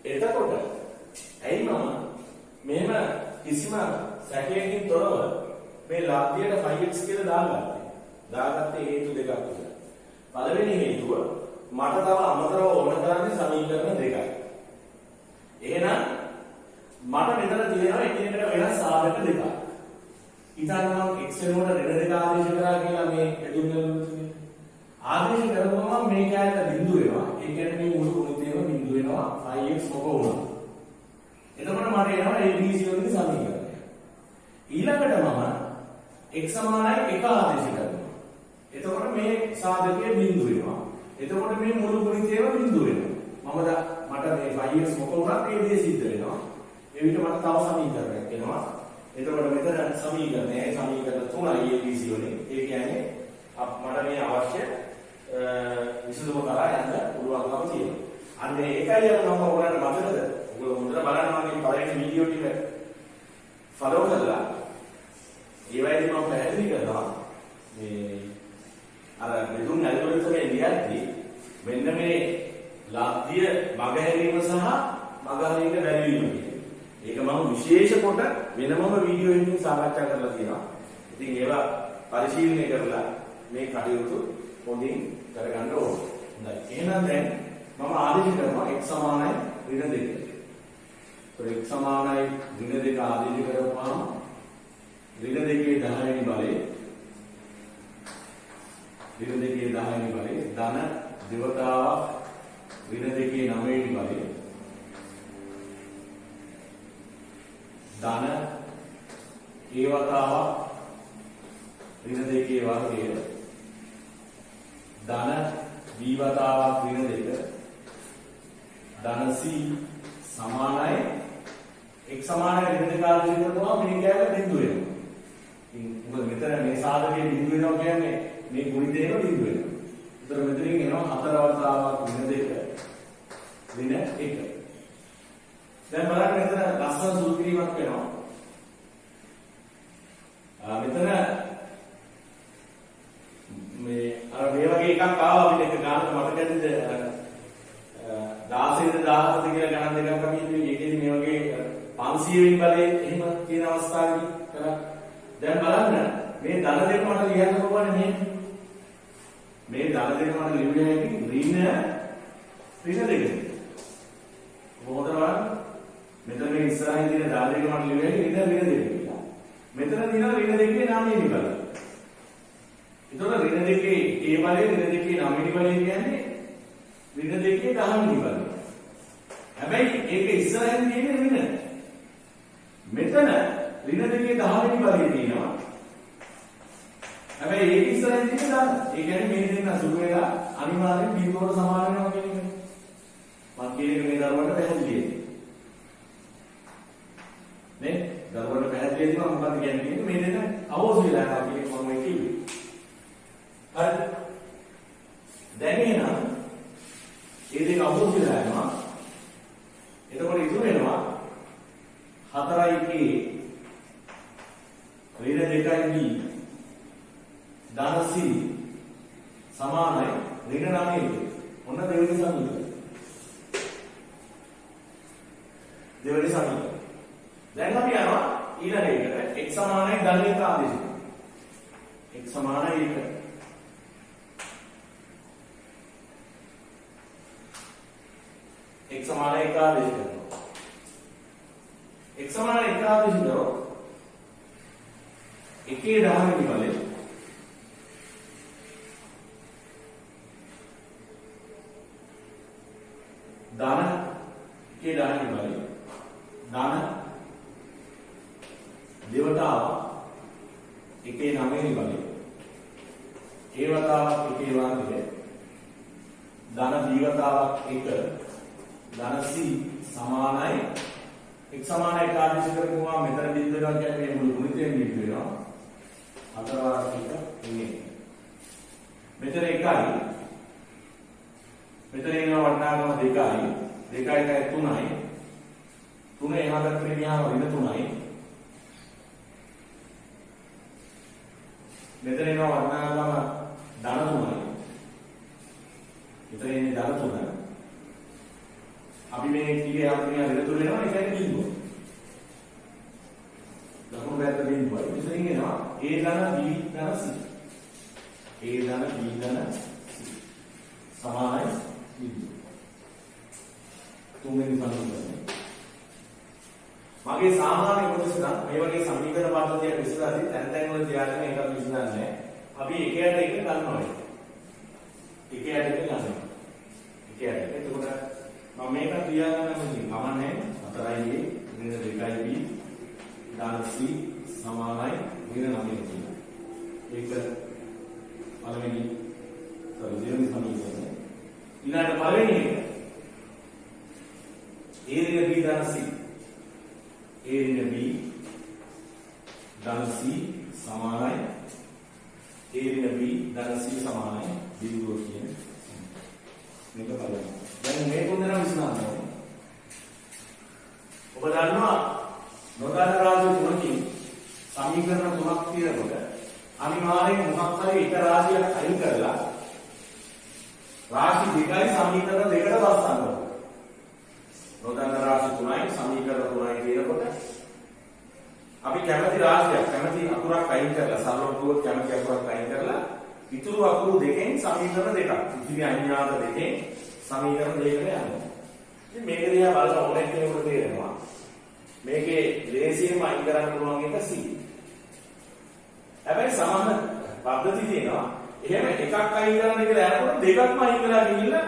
එතකොට ඇයි මම මෙහෙම කිසිම සැකයකින් තොරව මේ ලබ්ධියට 5x කියලා දාගත්තේ හේතු දෙකක් විතර. පළවෙනි හේතුව මට තව අමතරව ඕන කරන්නේ සමීකරණ දෙකයි. එහෙනම් මට මෙතන තියෙනවා එකිනෙකට වෙනස් සාධක දෙකක්. ඊටම මම x වෙනුවට ඍණ දෙක ආදේශ කරා කියලා මේ බෙදුම්වල ආදේශ කරපුවම මේ කැලට බිඳුව වෙනවා. ඒ කියන්නේ මේ මුළු ගුණිතේම බිඳුව වෙනවා 5x මොක වුණා. එතකොට මට එනවා ABC වලින් සමීකරණය. ඊළඟට මම x සමානයි 1 ආදේශ කරනවා. එතකොට මේ සාධකයේ බිඳුව වෙනවා. එතකොට මේ මුළු ගුණිතේම බිඳුව වෙනවා. මට මේ 5x මොක වුණත් ඒ දේ සිද්ධ වෙනවා. ඒ විදිහට මට තව සමීකරණයක් එනවා. එතකොට මෙතන සමීකරණය සමීකරණ 3යි ABC වලින්. ඒ කියන්නේ මට මේ අවශ්‍ය විසඳුම කරා යන්න පුළුවන්කම තියෙනවා. අන්න ඒකයි මම ඔයාලට මතකද? ඔයගොල්ලෝ හොඳට බලනවා මේ පළවෙනි වීඩියෝ ටික ෆලෝ කරලා ඒ වගේම මම පැහැදිලි කරනවා මේ අර බෙදුම් ඇල්ගොරිතමේ ලියද්දී මෙන්න මේ ලබ්ධිය මගහැරීම සහ මගහරින්න බැරි වීම කියන්නේ. ඒක මම විශේෂ කොට වෙනමම වීඩියෝ එකකින් සාකච්ඡා කරලා තියෙනවා. ඉතින් ඒවා පරිශීලනය කරලා මේ කටයුතු පොඩින් කරගන්න ඕනේ. හොඳයි. එහෙනම් දැන් මම ආදේශ කරනවා x සමානයි ඍණ 2. ඒක x සමානයි ඍණ 2 ආදේශ කරපුවාම ඍණ 2 10 වෙනි බලය ඍණ 2 10 වෙනි බලය ධන දෙවතාවක් ඍණ 2 9 වෙනි බලය ධන ඒවතාවක් ඍණ 2 වර්ගය ධන b වතාවක් ඍණ 2 ධන c සමානයි x සමානයි ඍණ 2 ආදී කරනවා මේ කෑල්ල බිඳුව වෙනවා. ඉතින් මොකද මෙතන මේ සාධකයේ බිඳුව වෙනවා කියන්නේ මේ ගුණිතේම බිඳුව වෙනවා. ඒතර මෙතනින් එනවා 4 වතාවක් ඍණ 2 ඍණ 1. දැන් බලන්න මෙතන ලස්සන සූත්‍රීමක් වෙනවා. මෙතන මේ අර මේ වගේ එකක් ආවා අපිට එක ගානක් මතකද 16ද 17ද කියලා ගණන් දෙකක් අපි ඒකෙදි මේ වගේ 500 වෙනි බලේ එහෙම තියෙන අවස්ථාවේදී කරා. දැන් බලන්න මේ ධන දෙක මට ලියන්න පුළුවන් මේ ධන දෙක මට ලියුවේ හැකි ඍණ දෙක. මොකද බලන්න මෙතන මේ ඉස්සරහින් තියෙන ධන දෙක මට ලියුවේ හැකි ඍණ දෙක කියලා. මෙතන තියෙන ඍණ දෙකේ නාමයේ බලන්න. එතකොට ඍණ දෙකේ ඒ බලය ඍණ දෙකේ 9 වෙනි බලය කියන්නේ ඍණ දෙකේ 10 වෙනි බලය. හැබැයි ඒක ඉස්සරහින් තියෙන ඍණ. මෙතන ඍණ දෙකේ 10 වෙනි බලය තියෙනවා. හැබැයි ඒක ඉස්සරහින් තියෙන 10. ඒ කියන්නේ මේ දෙන්න සුළු වෙලා අනිවාර්යෙන් බිඳුවට සමාන වෙනවා කියන එක. මම කියන්නේ මේ දරුවන්ට පැහැදිලියි. නේ? දරුවන්ට පැහැදිලියි මම මොකක්ද කියන්නේ මේ දෙන්න අවශ්‍ය වෙලා යනවා කියන එක මම කිව්වේ. හරි. දැන් එහෙනම් මේ දෙක අවුල් වෙලා යනවා. එතකොට ඉතුරු වෙනවා 4යි k ඍණ 2යි b ධන c සමානයි ඍණ 9යි. ඔන්න දෙවෙනි සමීකරණය. දෙවෙනි සමීකරණය. දැන් අපි යනවා ඊළඟ එකට x සමානයි ධන 1 ආදේශය. x සමානයි 1 x समान 1 आदेश करो x समान 1 आदेश करो එකේ 10 වෙනි බලය ධන එකේ 10 වෙනි බලය ධන දෙවතාව එකේ 9 වෙනි බලය ඒ වතාවක් එකේ වාර්ගය ධන b වතාවක් 1 ධන c සමානයි x සමාන 1 ආදේශ කරගුවා මෙතන බිඳ වෙනවා කියන්නේ මේ මුළු ගුණිතයෙන් බිඳ වෙනවා 4 වාරක් 1 ඉන්නේ මෙතන 1යි මෙතන එනවා වර්ණාගම 2යි 2යි 3යි 3 එහා පැත්තට ගියාම ඍණ 3යි මෙතන එනවා වර්ණාගම ධන 3යි මෙතන එන්නේ ධන 3 අපි මේ කීයේ ආත්මිය ඍණ 3 වෙනවා ඒ කියන්නේ බිඳුව. ලකුණු පැත්ත බිඳුවයි. ඉතින් එනවා a ධන b ධන c. a ධන b ධන c සමානයි බිඳුව. තුන්වෙනි සමීකරණය. මගේ සාමාන්‍ය කොටස නම් මේ වගේ සමීකරණ පද්ධතියක් විසඳද්දී තැන් වල තියාගෙන ඒකත් විසඳන්නේ අපි එකයට එක ගන්නවා. එකයට එක ගන්නවා. එකයට එතකොට මම මේක තියාගන්න කමන්නේ 4යි ඍණ 2යි b ධන c සමානයි ඍණ 9යි කියලා. ඒක පළවෙනි දෙවෙනි සමීකරණය. ඊළඟ පළවෙනි එක a ඍණ b ධන c a ඍණ b ධන c සමානයි a ඍණ b ධන c සමානයි බිඳුව කියන මේක බලන්න. දැන් මේ තුන්දෙනා විසඳන්න. ඔබ දන්නවා නොදන්න රාශි තුනකින් සමීකරණ තුනක් තියෙනකොට අනිවාර්යෙන් මොකක් හරි එක රාශියක් අයින් කරලා රාශි දෙකයි සමීකරණ දෙකට වස්සන්න ඕනේ. නොදන්න රාශි තුනයි සමීකරණ තුනයි කියනකොට අපි කැමති රාශියක් කැමති අකුරක් අයින් කරලා සරලව කිව්වොත් කැමති අකුරක් අයින් කරලා ඉතුරු අකුරු දෙකෙන් සමීකරණ දෙකක් ඉතිරි අඥාත දෙකෙන් සමීකරණ දෙකකට යනවා. ඉතින් මේක දිහා බලලා ඕනෙක් කෙනෙකුට තේරෙනවා මේකේ ලේසියෙන්ම අයින් කරන්න පුළුවන් එක c. හැබැයි සමාන පද්ධති තියෙනවා. එහෙම එකක් අයින් කරන්න කියලා යනකොට දෙකක්ම අයින් කරලා ගිහිල්ලා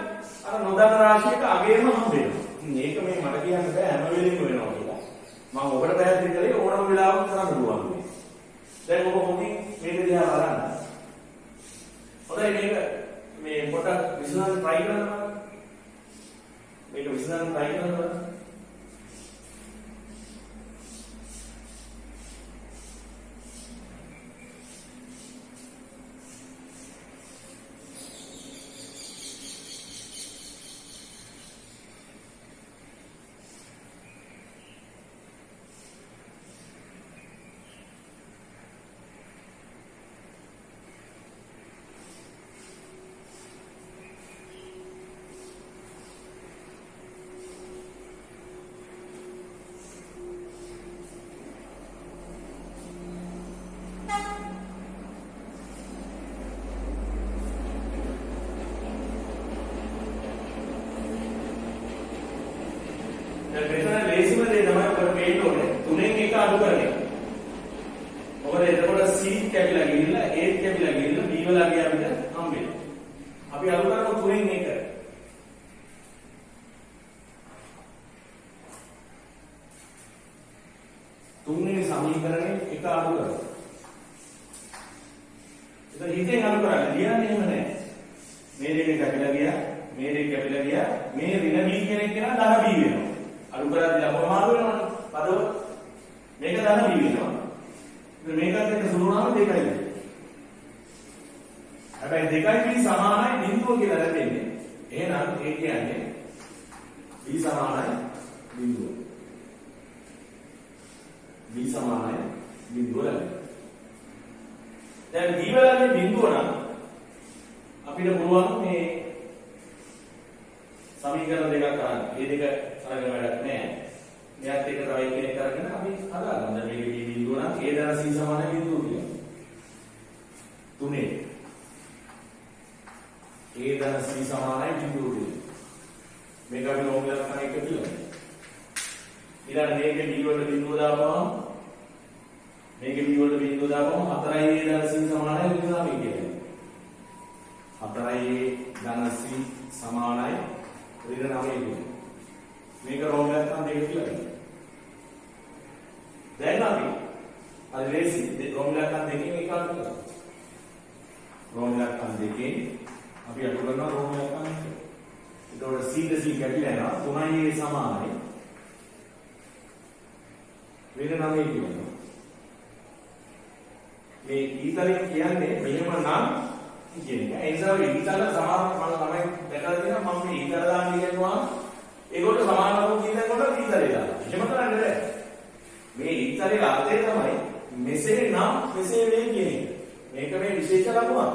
අර නොදන්න රාශියක අගේම හම්බ වෙනවා. ඉතින් මේක මේ මට කියන්න බෑ හැම වෙලෙම වෙනවා කියලා. මම ඔබට පැහැදිලි කරේ ඕනම වෙලාවක කරන්න පුළුවන්. දැන් ඔබ මොකින් මේක දිහා බලන්න. හොඳයි මේක මේ පොඩක් විසඳන්න try කරන්න බලන්න. මේක විසඳන්න try කරන්න බලන්න. මෙතන ලේසිම දේ තමයි ඔබට පේන්න ඕනේ තුනෙන් එක අඩු කරන එක. ඔබට එතකොට C කැපිලා ගිහිල්ලා A කැපිලා ගිහිල්ලා B වල ගිය අපිට හම්බෙන්නේ. අපි අඩු කරමු තුනෙන් එක. තුන්වෙනි සමීකරණය එක අඩු කරමු. ඒක හිතෙන් අඩු කරන්නේ ලියන්නේ එහෙම නැහැ. මේ දෙක කැපිලා ගියා, මේ දෙක කැපිලා ගියා, මේ ඍණ B කෙනෙක් කෙනා ධන B වෙනවා. අඩු කරද්දී අපමාරු වෙනවනේ. පදව මේක ධන B වෙනවා. ඉතින් මේකත් එක්ක සුළු වුණාම දෙකයි වෙන්නේ. හැබැයි දෙකයි B සමානයි බිඳුව කියලා ලැබෙන්නේ. එහෙනම් ඒ කියන්නේ B සමානයි බිඳුව. B සමානයි බිඳුව ලැබෙනවා. දැන් B වලගේ බිඳුව නම් අපිට පුළුවන් මේ සමීකරණ දෙකක් ගන්න. මේ දෙක අරගෙන වැඩක් නැහැ. මෙයත් එක තව කෙනෙක් අරගෙන අපි හදාගන්න. මේක B බිඳුව නම් A ධන C සමාන බිඳුව කියලා. තුනේ A ධන C සමානයි බිඳුව කියලා. මේක අපි ඕගලක් කරන එක කියලා. ඊළඟ මේක B වලට බිඳුව දාපුවම මේක B වලට බිඳුව දාපුවම 4යි A ධන C සමානයි බිඳුව මේ කියන්නේ. 4යි A ධන C සමානයි ඍණ 9 කියන්නේ. මේක රෝම නැත්නම් දෙක කියලා කියනවා. දැන් අපි අර ලේසි රෝම නැත්නම් දෙකෙන් එක අඩු කරනවා. රෝම නැත්නම් දෙකෙන් අපි අඩු කරනවා රෝම නැත්නම් එක. ඒතකොට C ද C කැපිලා යනවා 3යි A සමානයි ඍණ 9 කියනවා. මේ ඊතලෙන් කියන්නේ මෙහෙම නම් කියන්නේ. ඒ නිසා ඊතල සමාන මම ළමයි දැකලා තියෙනවා මම මේ ඊතල දාන්න කියනවා ඒකට සමානව කියනකොට ඊතලේ දානවා. එහෙම කරන්නේ නැහැ. මේ ඊතලේ අර්ථය තමයි මෙසේ නම් මෙසේ වේ කියන එක. මේක මේ විශේෂ ලකුණක්.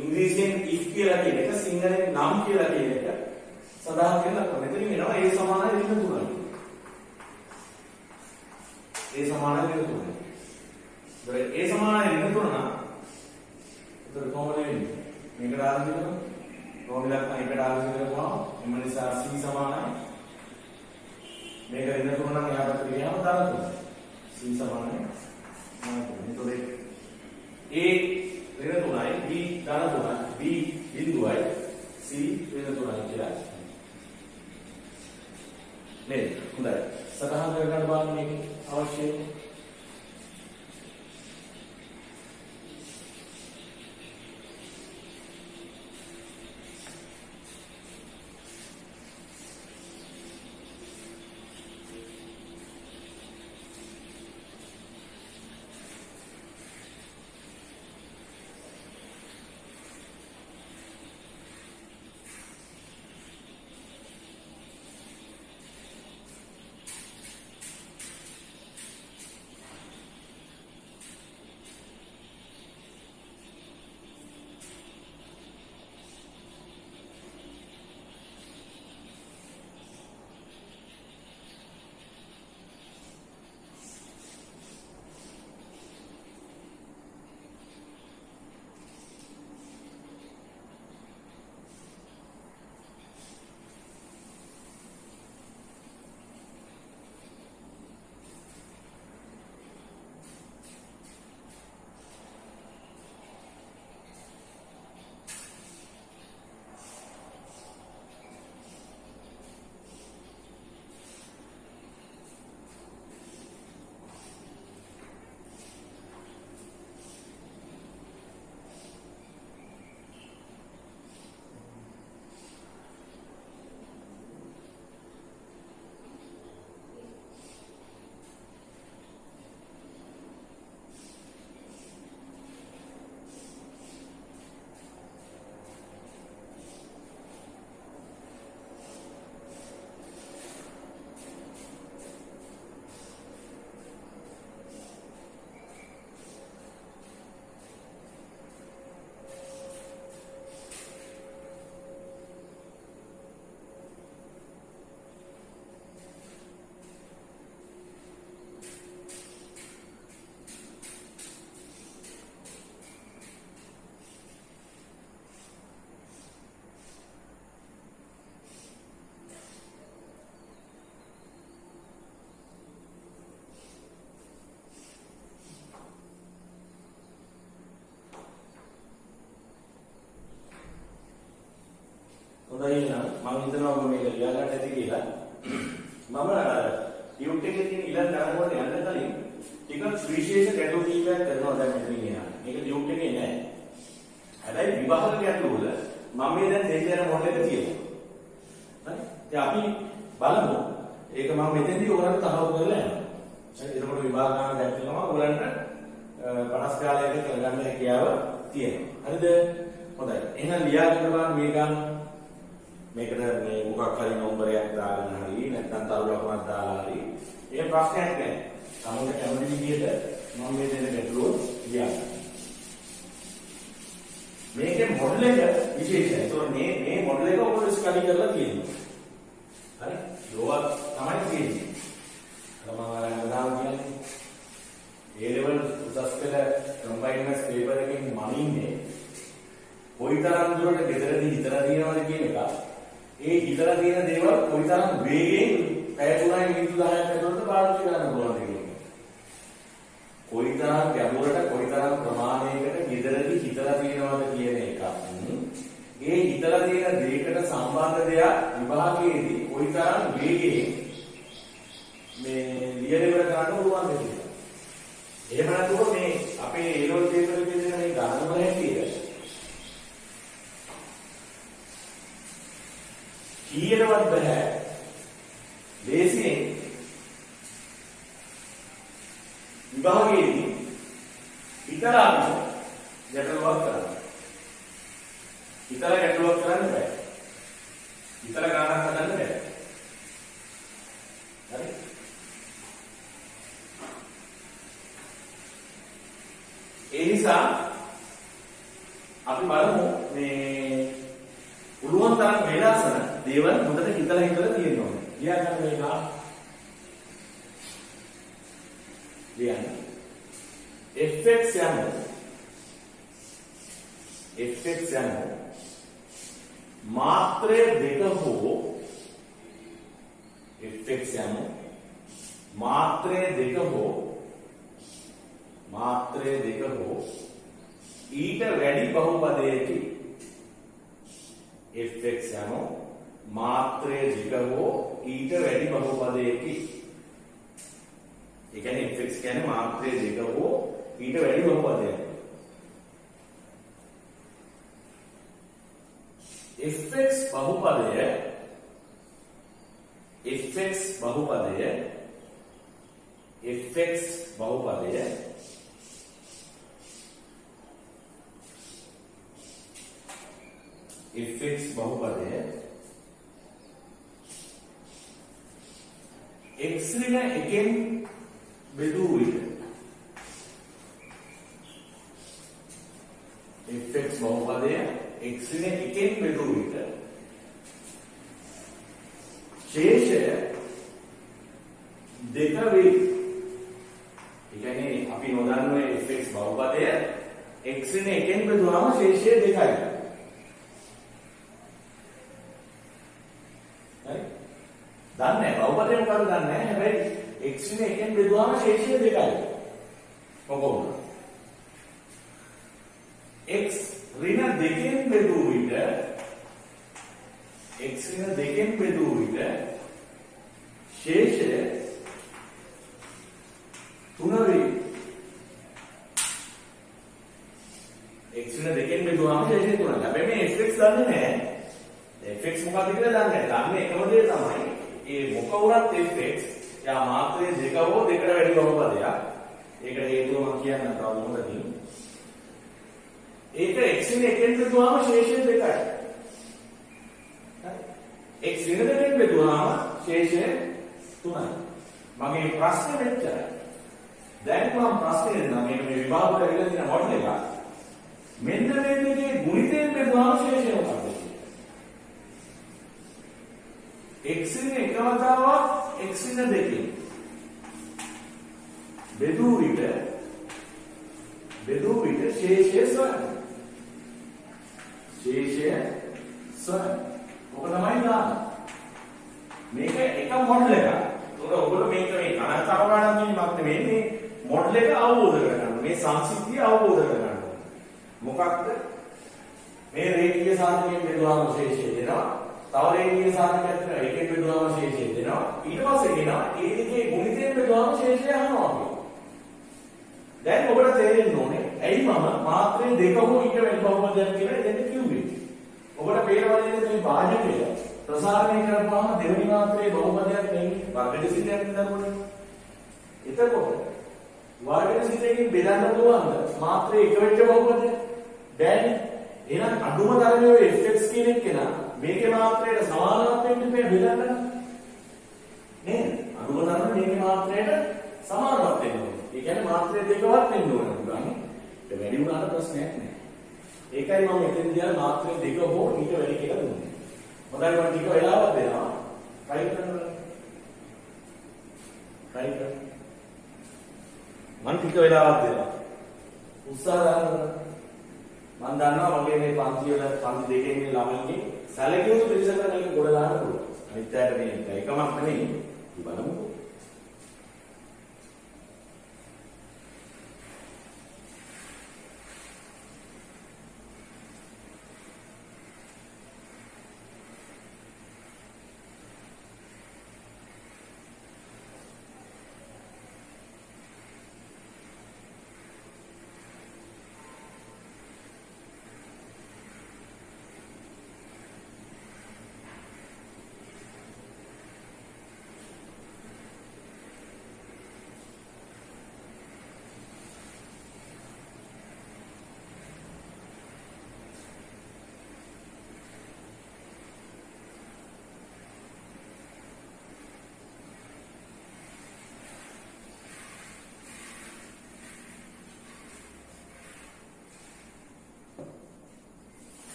ඉංග්‍රීසියෙන් if කියලා කියන එක සිංහලෙන් නම් කියලා කියන එක සඳහන් කරන ලකුණ. මෙතනින් එනවා A සමානයි ඍණ 3යි. A සමානයි ඍණ 3යි. A සමානයි ඍණ 3 නම් එතකොට කොහොමද වෙන්නේ? මේකට ආරම්භ කරමු. රෝමිලක් නම් එකට ආරම්භ කරපුවා එම නිසා C සමානයි මේක ඍණ 3 නම් එහා පැත්තට ගියාම ධන 3. C සමානයි එතකොට A ඍණ 3යි B ධන 3යි B බිඳුවයි C ඍණ 3යි කියලා. නේද? හොඳයි. සතහන් කරගන්න බලන්න මේක අවශ්‍යයි. හොඳයි නේද? මම හිතනවා මේක ලියා ගන්න ඇති කියලා. මම ටියුට් එකේ තියෙන ඊළඟ ගණන් වලට යන්න කලින් ටිකක් විශේෂ ගැටලු කීපයක් කරනවා දැන් මෙතන කියනවා. මේක ටියුට් එකේ නෑ. හැබැයි විභාග ගැටලු වල මම මේ දැන් දෙන්න යන මොඩල් එක තියෙනවා. හරි? ඉතින් අපි බලමු. ඒක මම මෙතෙන්දී ඔයගලන්ට තහවුරු කරලා යනවා. හරි? එතකොට විභාග ගන්න දැක්කම ඔයගලන්ට 50 කාලයක කරගන්න හැකියාව තියෙනවා. හරිද? හොඳයි. එහෙනම් ලියාගෙන බලන්න මේ ගන්න. මේකට මේ මොකක් හරි නම්බරයක් දාගෙන හරි නැත්නම් තරු ලකුණක් දාලා හරි ඒ ප්‍රශ්නයක් නෑ. තමයි කැමති විදිහට මම මේ දෙන ගැටලුව ලියන්න. මේකේ මොඩල් එක විශේෂයි. ඒතකොට මේ මොඩල් එක ඔයගොල්ලෝ ස්ටඩි කරලා තියෙනවා. හරි? ඒවා තමයි තියෙන්නේ. මම අරගෙන කියන්නේ A level උසස් පෙළ කම්බයින්ඩ් මැත්ස් පේපර් එකකින් මනින්නේ කොයිතරම් දුරට ගෙදරදී හිතලා තියෙනවද කියන එක. ඒ හිතලා තියෙන දේවල් කොයිතරම් වේගයෙන් පැය 3යි මිනිත්තු 10ක් ඇතුළත පාවිච්චි කරන්න පුළුවන්ද කියන එක. කොයිතරම් ගැඹුරට කොයිතරම් ප්‍රමාණයකට ගෙදරදී හිතලා තියෙනවද කියන එක. ඒ හිතලා තියෙන දෙයකට සම්බන්ධ දෙයක් විභාගයේදී කොයිතරම් වේගයෙන් මේ ලියලෙවර ගන්න පුළුවන්ද කියලා. එහෙම නැතුව මේ අපේ A level පේපර් එකේ දෙන මේ ගණන් වල හැටියට කීයටවත් බෑ ලේසියෙන් විභාගයේදී හිතලා ගැටලුවක් කරන්න. හිතලා ගැටලුවක් කරන්න බෑ. හිතලා ගණනක් හදන්න බෑ. හරි? ඒ නිසා අපි බලමු මේ පුළුවන් තරම් වේලාසන දේවල් හොඳට හිතලා තියෙනවා. ලියා ගන්න මේක. ලියන්න. fx යන මාත්‍රය දෙක හෝ fx යන මාත්‍රය දෙක හෝ ඊට වැඩි බහුපදයකි. fx යන මාත්‍රය දෙක හෝ ඊට වැඩි බහුපදයකි. ඒ කියන්නේ fx කියන්නේ මාත්‍රය දෙක හෝ ඊට වැඩි බහුපදයක්. fx බහුපදය x ඍණ එකෙන් බෙදූ විට fx බහුපදය x ඍණ එකෙන් බෙදූ විට ශේෂය දෙක වේ. ඒ කියන්නේ අපි නොදන්නා fx බහුපදය x ඍණ එකෙන් බෙදුවාම ශේෂය දෙකයි. දන්නේ නැහැ බහුපදය මොකක්ද දන්නේ නැහැ. හැබැයි x නේ එකෙන් බෙදුවාම ශේෂය දෙකයි. කොහොමද? x ඍණ දෙකෙන් බෙදූ විට ශේෂය 3 වේ. x ඍණ දෙකෙන් බෙදුවාම ශේෂය 3. හැබැයි මේ fx දන්නේ නැහැ. fx මොකක්ද කියලා දන්නේ නැහැ. දන්නේ එකම දේ තමයි ඒ මොක වුණත් fx යා මාත්‍රයේ දෙක හෝ දෙකට වැඩි බහුපදයක්. ඒකට හේතුව මම කියන්නම් තව මොකදකින්. ඒක x නේ එකෙන් බෙදුවාම ශේෂය දෙකයි. හරි? x නේ දෙකෙන් බෙදුවාම ශේෂය 3යි. මගේ ප්‍රශ්නේ මෙච්චරයි. දැන් මම ප්‍රශ්නේ දෙන්නම් මේක මේ විභාගවල ඉගෙන තියෙන මොඩල් එක. මෙන්න මේ දෙකේ ගුණිතයෙන් බෙදුවාම ශේෂය මොකක්ද? x නේ එක වතාවක් x නේ දෙකෙන් බෙදූ විට ශේෂය සොයන්න. ඔක තමයි දාන්න. මේක එක මොඩල් එකක්. ඒකට ඔයගොල්ලෝ මේක මේ ගණන්කාර ගණන් වීමක් නෙමෙයි මේ මොඩල් එක අවබෝධ කරගන්න. මේ සංසිද්ධිය අවබෝධ කරගන්න. මොකක්ද? මේ රේඛීය සාධකයෙන් බෙදුවාම ශේෂය දෙනවා. තව රේඛීය සාධකයක් තියෙනවා. ඒකෙන් බෙදුවාම ශේෂය දෙනවා. ඊට පස්සේ කියනවා ඒ දෙකේ ගුණිතයෙන් බෙදුවාම ශේෂය අහනවා කියලා. දැන් ඔබට තේරෙන්න ඕනේ ඇයි මම මාත්‍රේ දෙක හෝ ඊට වැඩි බහුපදයක් කියලා දෙන්න කිව්වේ. ඔබට පේනවනේ මේ භාජකය ප්‍රසාරණය කරපුවාම දෙවෙනි මාත්‍රේ බහුපදයක් නෙමෙයි වර්ග සිතයක් නේද? එතකොට වර්ග සිතකින් බෙදන්න පුළුවන්ද මාත්‍රේ එක වෙච්ච බහුපදය? බැහැ. එහෙනම් අඩුම තරමේ ඔය fx කියන එක නා මේකේ මාත්‍රයට සමානවත් වෙන්න බෙදන්න නේද? අඩුම තරමේ මේකේ මාත්‍රයට සමානවත් වෙන්න ඕනේ. ඒ කියන්නේ මාත්‍රය දෙකවත් වෙන්න ඕනේ ගන්නේ. ඒක වැඩි වුණාට ප්‍රශ්නයක් නෑ. ඒකයි මම මෙතෙන් දිහා මාත්‍රය දෙක හෝ ඊට වැඩි කියලා දුන්නේ. හොඳයි මම ටික වෙලාවක් දෙනවා. try කරන්න. try කරන්න. මම ටික වෙලාවක් දෙනවා. උත්සාහ ගන්න. මම දන්නවා මගේ මේ පන්ති වල පන්ති දෙකේ ඉන්න ළමයින්ගේ සැලකියුතු පිළිසකට මේක ගොඩ දාන්න පුළුවන්. අනිත් අයට මේ එකමක් නෙමෙයි. බලමු.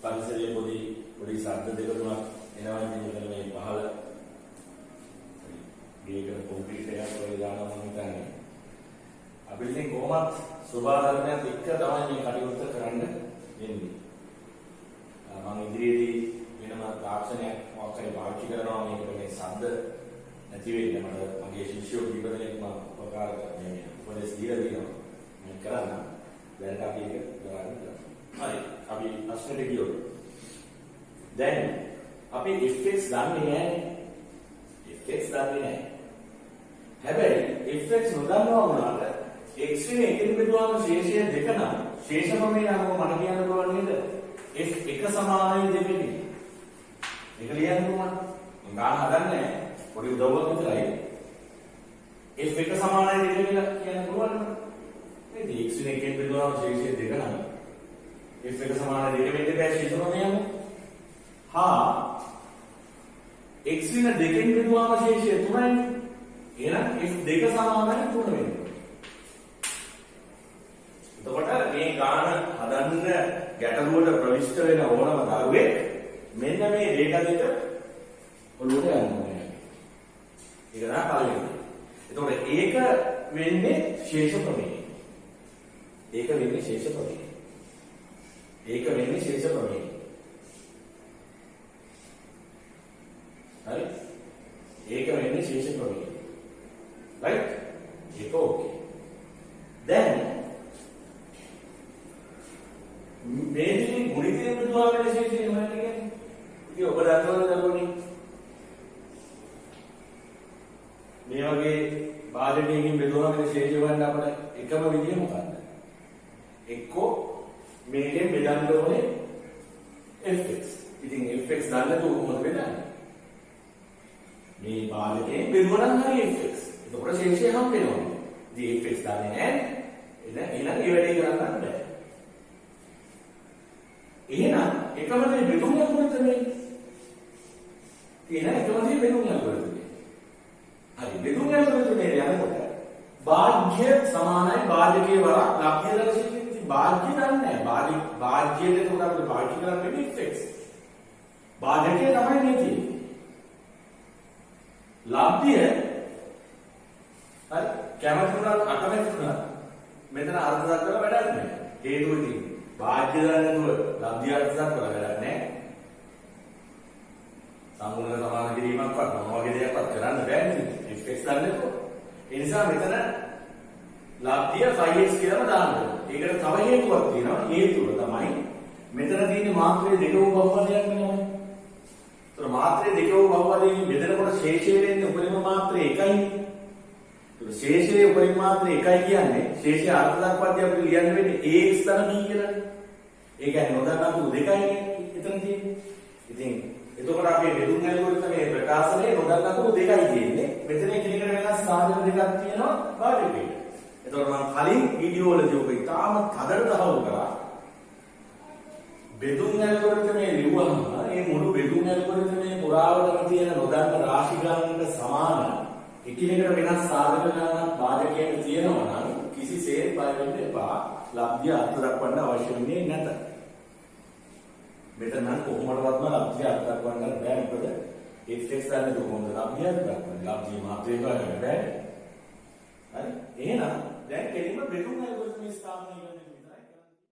පරිසරයේ පොඩි ශබ්ද දෙක තුනක් එනවා ඉතින් මේ පහළ ගේකට කොන්ක්‍රීට් එකක් වගේ දානවා මම හිතන්නේ. අපි ඉතින් කොහොමත් සුභාධර්මයත් එක්ක තමයි මේ කටයුත්ත කරන්න වෙන්නේ. මම ඉදිරියේදී වෙනම තාක්ෂණයක් මොකක් හරි පාවිච්චි කරනවා මේකට මේ ශබ්ද නැති වෙන්න මට මගේ ශිෂ්‍යයෝ කීපදෙනෙක් මම උපකාර මේ උපදෙස් දීලා දෙනවා. මේ කරන්න. දැන් අපි ඒක කරන්නේ. හරි අපි ප්‍රශ්නෙට ගියොත් දැන් අපි fx දන්නේ නැහැ. fx දන්නේ නැහැ. හැබැයි fx නොදන්නවා වුණාට x වෙන එකෙන් බෙදුවාම ශේෂය දෙක නම් ශේෂ ප්‍රමේය අනුව මට කියන්න පුළුවන් නේද? f එක සමානයි දෙකකින්. ඒක ලියන්න පුළුවන්. මම ගන්න හදන්නේ පොඩි උදව්වක් විතරයි. f එක සමානයි දෙක කියලා කියන්න පුළුවන් නේද? x වෙන එකෙන් බෙදුවාම ශේෂය දෙක නම් f එක සමාන දෙක වෙන්න බෑ ශේෂ ප්‍රමේයම. හා x වෙන දෙකෙන් බෙදුවාම ශේෂය 3යි. එහෙනම් f දෙක සමානයි 3 වෙන්න. එතකොට මේ ගාන හදන්න ගැටලුවට ප්‍රවිෂ්ඨ වෙන ඕනම දරුවෙක් මෙන්න මේ රේඛා දෙක ඔළුවට යන්න ඕනේ. ඒක තමයි පළවෙනි. එතකොට ඒක වෙන්නේ ශේෂ ප්‍රමේය. ඒක වෙන්නේ ශේෂ ප්‍රමේය. ඒක වෙන්නේ ශේෂ ප්‍රමේය. හරි? ඒක වෙන්නේ ශේෂ ප්‍රමේය. right? ඒක ඕකේ. දැන් මේ දෙකේ ගුණිතයෙන් බෙදුවා වෙන ශේෂය මොනවද කියන්නේ? ඉතින් ඔබ දන්නවද මේ වගේ භාජකයකින් බෙදුවා වෙන ශේෂය වන්න අපිට එකම විදිය මොකක්ද? එක්කෝ මේකෙන් බෙදන්න ඕනේ fx. ඉතින් fx දන්නද කොහොමද බෙදන්නේ? මේ භාජකයෙන් බෙදුවා නම් හරි fx. එතකොට ශේෂය හම් වෙනවා. ඉතින් fx දන්නේ නැහැ. එහෙනම් ඒ වැඩේ කරන්න බෑ. එහෙනම් එකම දේ බෙදුම් යනකොට තමයි. එහෙනම් එකම දේ බෙදුම් යනකොට තමයි. හරි බෙදුම් යනකොට මේ යනකොට භාජ්‍ය සමානයි භාජකයේ වරක් ලබ්ධිය ලක්ෂණය. භාජ්‍ය දන්නේ නැහැ. භාජ්‍යයට උඩ අපිට භාජ්‍ය කරන්න වෙන්නේ fx. භාජකයේ තමයි මේ තියෙන්නේ. ලබ්ධිය හරි කැමතිුණා අකමැතිුණා මෙතන අර්ථ දක්වලා වැඩක් නැහැ. හේතුව ඉතින් භාජ්‍ය දන්නේ නැතුව ලබ්ධිය අර්ථ දක්වලා වැඩක් නැහැ. සම්මුණ සමාන කිරීමක්වත් මොන වගේ දෙයක්වත් කරන්න බෑ නේද? fx දන්නේ නැතුව. ඒ නිසා මෙතන ලබ්ධිය 5x කියලාම දාන්න ඕනේ. ඒකට තව හේතුවක් තියෙනවා. හේතුව තමයි මෙතන තියෙන මාත්‍රේ දෙක වූ බහුපදයක් වෙනවනේ. ඒතර මාත්‍රේ දෙක වූ බහුපදයෙන් බෙදනකොට ශේෂය වෙන්නේ උපරිම මාත්‍රේ එකයි. ඒතර ශේෂයේ උපරිම මාත්‍රේ එකයි කියන්නේ ශේෂය අර්ථ දක්වාදී අපිට ලියන්න වෙන්නේ ax ධන b කියලානේ. ඒ කියන්නේ නොදන්නා අකුරු දෙකයිනේ එතන තියෙන්නේ. ඉතින් එතකොට අපි බෙදුම් ඇල්ගොරිතමේ ප්‍රකාශනයේ නොදන්නා අකුරු දෙකයි තියෙන්නේ. මෙතන එකිනෙකට වෙනස් සාධක දෙකක් තියෙනවා භාජකයේ. එතකොට මම කලින් වීඩියෝ වලදී ඔබ ඉතාම තදට තහවුරු කරා බෙදුම් ඇල්ගොරිතමේ ලියුවම මේ මුළු බෙදුම් ඇල්ගොරිතමේ පුරාවටම තියෙන නොදන්න රාශි ගණනට සමාන එකිනෙකට වෙනස් සාධක ගණනක් භාජකයේ තියෙනවා නම් කිසිසේත් බය වෙන්න එපා. ලබ්ධිය අර්ථ දක්වන්න අවශ්‍ය වෙන්නේ නැත. මෙතන නම් කොහොමදවත්ම ලබ්ධිය අර්ථ දක්වන්න බෑ. මොකද fx ගන්න කොහොමද ලබ්ධිය අර්ථ දක්වන්නේ? ලබ්ධිය මාත්‍රේ ගන්න බෑ. හරි? එහෙනම් දැන් කෙලින්ම බෙදුම් ඇල්ගොරිතමේ ස්ථාපනය කරන්න